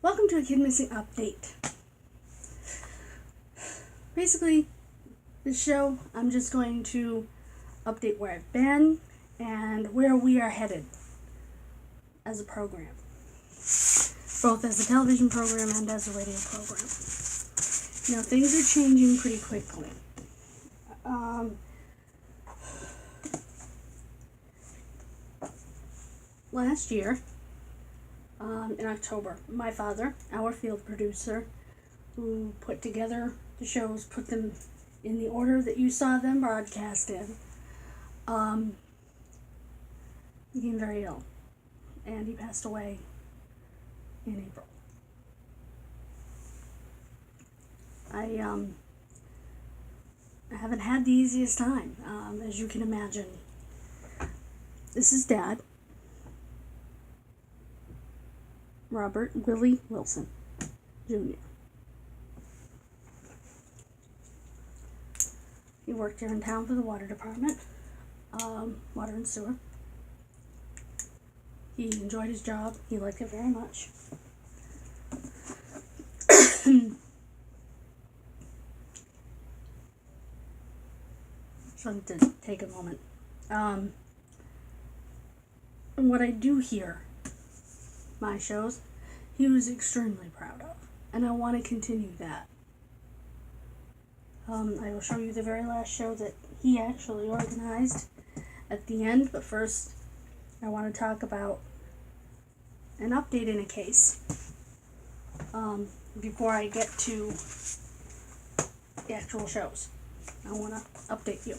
Welcome to a Kidmissing update. Basically, this show, I'm just going to update where I've been and where we are headed as a program. Both as a television program and as a radio program. Now, things are changing pretty quickly. Last year, in October, my father, our field producer, who put together the shows, put them in the order that you saw them broadcast in, became very ill, and he passed away in April. I haven't had the easiest time, as you can imagine. This is Dad, Robert Willie Wilson, Jr. He worked here in town for the water department, water and sewer. He enjoyed his job. He liked it very much. Just wanted to take a moment. And what I do here, my shows, he was extremely proud of, and I want to continue that. I will show you the very last show that he actually organized at the end, but first I want to talk about an update in a case before I get to the actual shows. I want to update you.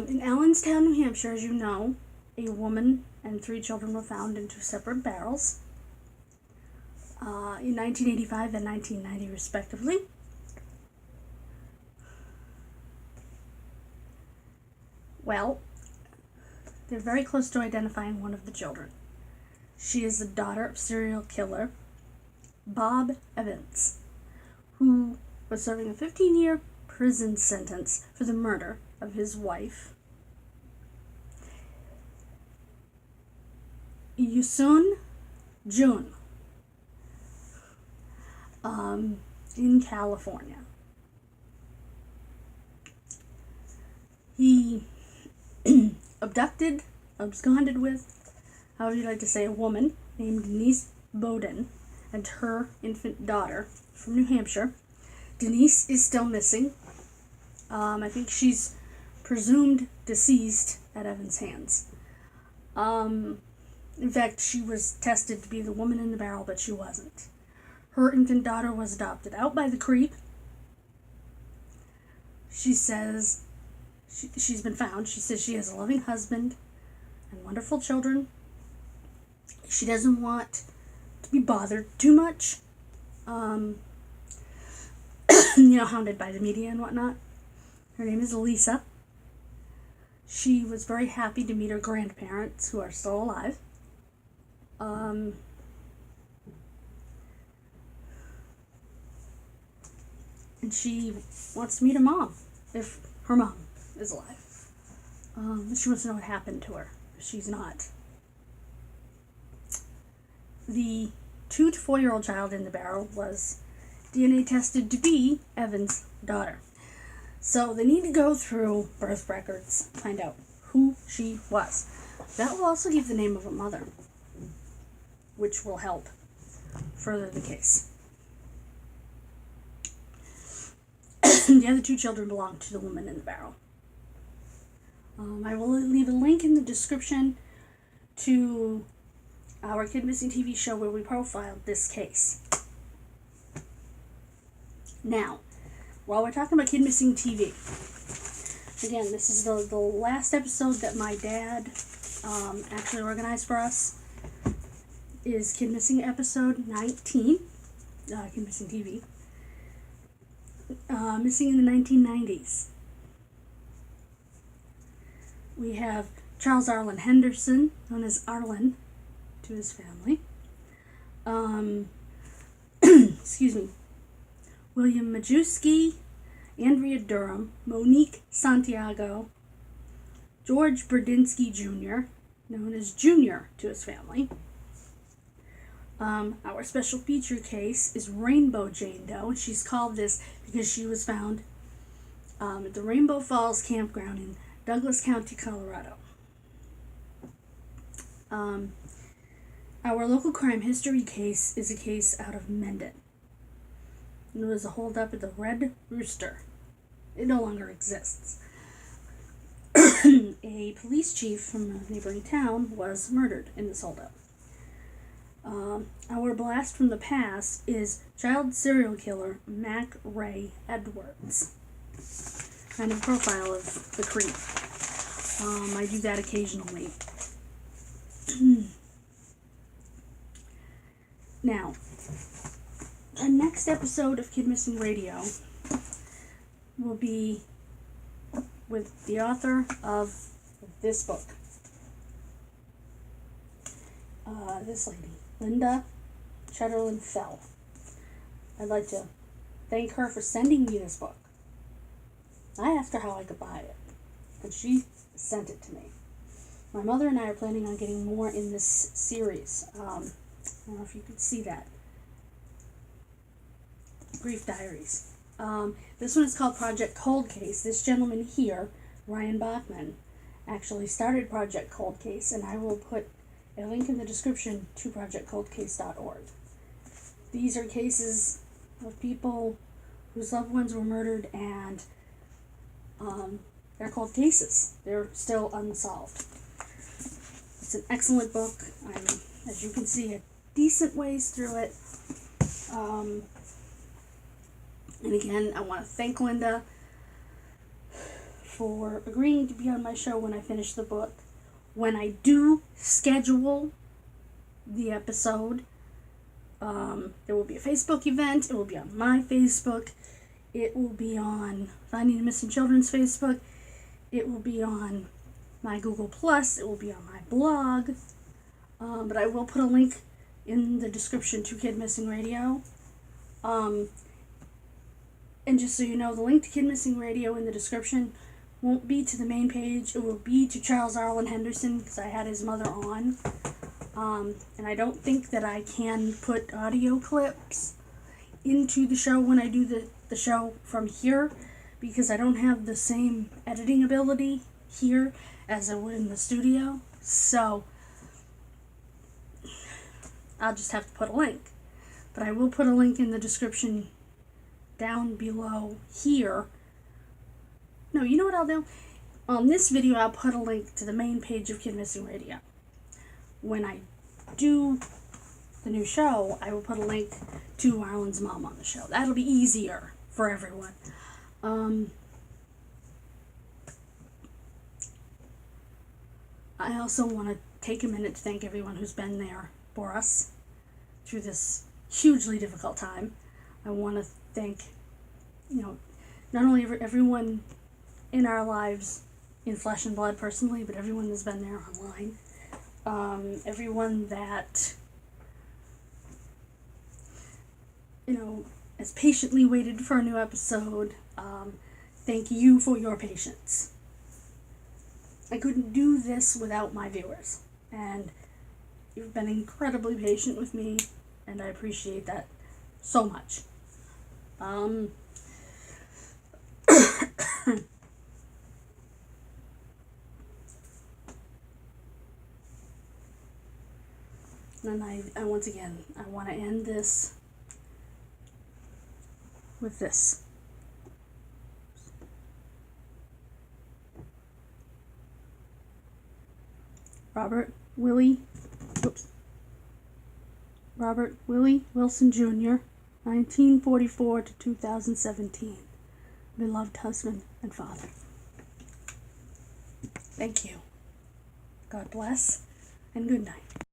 In Allenstown, New Hampshire, as you know, a woman and 3 children were found in 2 separate barrels in 1985 and 1990, respectively. Well, they're very close to identifying one of the children. She is the daughter of serial killer Bob Evans, who was serving a 15-year prison sentence for the murder of his wife, Yusun Jun, in California. He absconded with, however you like to say, a woman named Denise Bowden and her infant daughter from New Hampshire. Denise is still missing. I think she's presumed deceased at Evans' hands. In fact, she was tested to be the woman in the barrel, but she wasn't. Her infant daughter was adopted out by the creep. She says she's been found. She says she has a loving husband and wonderful children. She doesn't want to be bothered too much. Hounded by the media and whatnot. Her name is Lisa. She was very happy to meet her grandparents, who are still alive. And she wants to meet her mom, if her mom is alive. She wants to know what happened to her. She's not. The 2 to 4-year-old child in the barrel was DNA tested to be Evans' daughter. So they need to go through birth records, find out who she was. That will also give the name of a mother, which will help further the case. The other 2 children belong to the woman in the barrel. I will leave a link in the description to our Kidmissing TV show where we profiled this case. Now, while we're talking about Kidmissing TV, again, this is the last episode that my dad actually organized for us, is Kidmissing episode 19, Kidmissing TV, missing in the 1990s. We have Charles Arlen Henderson, known as Arlen to his family. Excuse me. William Majewski, Andrea Durham, Monique Santiago, George Berdinsky Jr., known as Junior to his family, Our special feature case is Rainbow Jane Doe, and she's called this because she was found at the Rainbow Falls Campground in Douglas County, Colorado. Our local crime history case is a case out of Mendon. It was a holdup at the Red Rooster. It no longer exists. A police chief from a neighboring town was murdered in this holdup. Our blast from the past is child serial killer Mac Ray Edwards. Kind of profile of the creep. I do that occasionally. Now, the next episode of Kidmissing Radio will be with the author of this book. This lady, Linda Chetterland Fell. I'd like to thank her for sending me this book. I asked her how I could buy it, and she sent it to me. My mother and I are planning on getting more in this series. I don't know if you could see that. Grief Diaries. This one is called Project Cold Case. This gentleman here, Ryan Bachman, actually started Project Cold Case, and I will put a link in the description to projectcoldcase.org. These are cases of people whose loved ones were murdered, and they're cold cases. They're still unsolved. It's an excellent book. I'm, as you can see, a decent ways through it. And again, I want to thank Linda for agreeing to be on my show when I finish the book. When I do schedule the episode, there will be a Facebook event. It will be on my Facebook. It will be on Finding the Missing Children's Facebook. It will be on my Google+. It will be on my blog. But I will put a link in the description to Kidmissing Radio. And just so you know, the link to Kidmissing Radio in the description won't be to the main page. It will be to Charles Arlen Henderson, because I had his mother on. And I don't think that I can put audio clips into the show when I do the show from here, because I don't have the same editing ability here as I would in the studio. So I'll just have to put a link. But I will put a link in the description down below here. No, you know what I'll do? On this video, I'll put a link to the main page of Kidmissing Radio. When I do the new show, I will put a link to Arlen's mom on the show. That'll be easier for everyone. I also want to take a minute to thank everyone who's been there for us through this hugely difficult time. I want to thank, not only everyone in our lives in flesh and blood personally, but everyone that's been there online. Everyone that, has patiently waited for a new episode. Thank you for your patience. I couldn't do this without my viewers, and you've been incredibly patient with me, and I appreciate that so much. And I once again, I want to end this with this. Robert Willie Wilson Jr., 1944 to 2017. Beloved husband and father. Thank you. God bless, and good night.